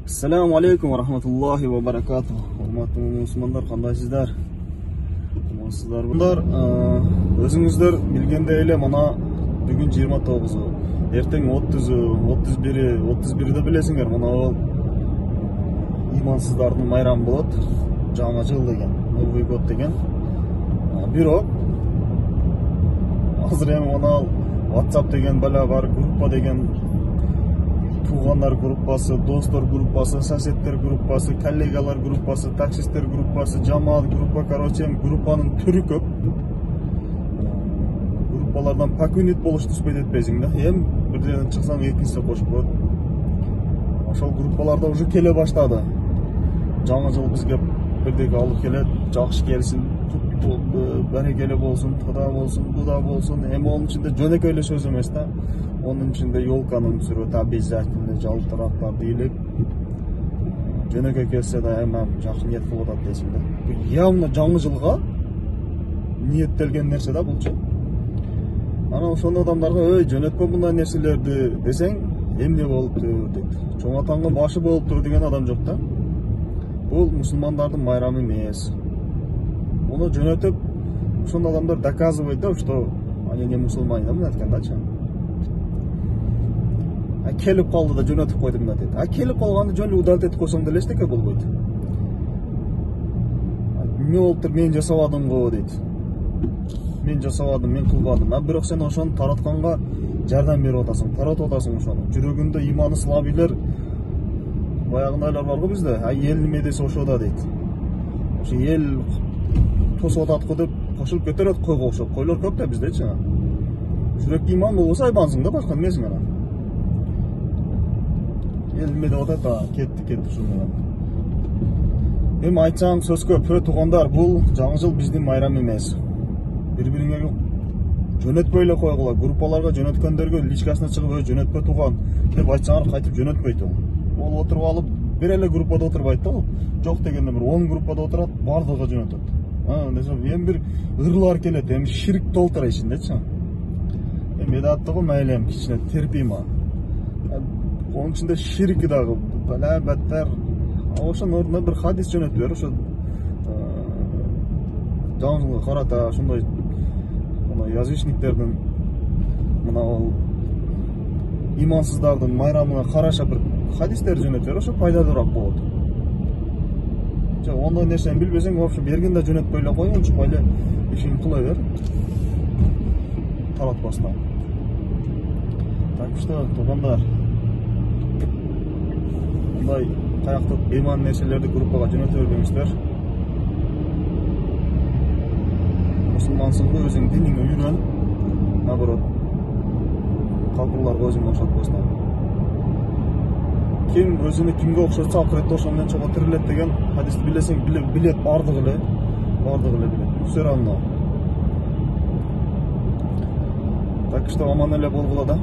Assalamu alaikum wa rahmatullahi wa barakatuh. Hormatly musulmanlar, kandайсыздар? Амансыздар. Bunlar özüңүздөр билгендей эле мына бүгүн 29-у, эртең 30-у, 31-де билесиңер, мына ол имансыздардын майрамы болот. Жаңа жыл деген, Новый год деген. Бирок азыр эми мына WhatsApp деген бала бар, группа деген туғандар группасы, достор группасы, соседтер группасы, коллегалар группасы, таксисттер группасы, жамаат группа, короче, группанын түрү көп. Группалардан пак үнет болуш түспөйт этпейсиң да. Эми бирден чыксаң экинчисине кошуп коет. Ошол группаларда уже келе баштады. Жаңы жыл бизге бирдеги алып келет, жакшы келсин, берекелүү болсун, куда болсун, буда болсун. Эми онун ичинде жөнөкөй эле сөз эмес да. Onun içinde yolkanın sürüp обязательно жалтырактарды илеп жөнөкөй келсе да эми жакшы ниет кылып атат дейсиң да. Бул явно жаңы жылга ниеттелген нерсе да булчу. Анан ошондой адамдарга ой жөнөткө мындай нерселерди десең эмне болуптур дейт. Чоң атаңга башы болуптур деген адам жок да. Бул мусулмандардын майрамы эмес. Муну жөнөтүп ошондой адамдар доказывает да, что они не мусульмане, мына айткандачы. Келип калды да жөнөтүп койдум да дейт. Келип калганды жөн эле удалить этип койсоң деле эчтеке болбойт. Эмне болуптур, мен жасабадым го дейт. Мен жасабадым, мен кылбадым. Бирок сен ошону таратканга жардам берип атасың, таратып атасың ошону. Жүрөгүндө иманы слабыйлар баягындайлар бар го бизде. Эл неме десе ошо да дейт. Ошо эл тосуп атат го деп кошулуп кетерет койго окшоп. Койлор көп да биздечи. Жүрөккө иман болбосо айбансың да, башка эмесиң ана. Elime de oda da ketти ушундай. Эми айтсаң сөз көп, туугандар, бул жаңы жыл биздин майрам эмес. Бири-бириңерге жөнөтпөй эле койгула, группаларга жөнөткөндөргө личкасына чыгып жөнөтпө тууган деп айтсаңар кайтып жөнөтпөйт ол. Ол отуруп алып, бир эле группада отурбайт да ол. Жок дегенде бир 10 группада отурат, бардыгы жөнөтөт. Эми бир ырлар келет, эми ширк толтура ичиндечи. Эми даттыгы мейли, кичине терпима. Onun içinde şirk dağı, böyle better. Oşun orada bir hadis jönötүп ошо жаңылык карата ошондой язычниктердин мына ол имансыздардын майрамына караша бир хадистер жөнөтүп ошо пайдалуураак болот. Ондой нерсени билбесең, вообще бергенде жөнөтпөй эле кой, унчукпай эле ишин кыла бер. Таратпастан. Так что, туугандар, мындай каяктык бейман нерселерди группага жөнөтө бербеңиздер. Мусулмансыңбы, өзүң диниңе үйрөн. Наоборот, калпырларга өзүңө окшотпостон. Ким өзүнү кимге окшотса, акыретте ошол менен чогуу тирилет деген хадисти билесең, билет бардыгы эле билет. Все равно. Так что аман эле болгула да.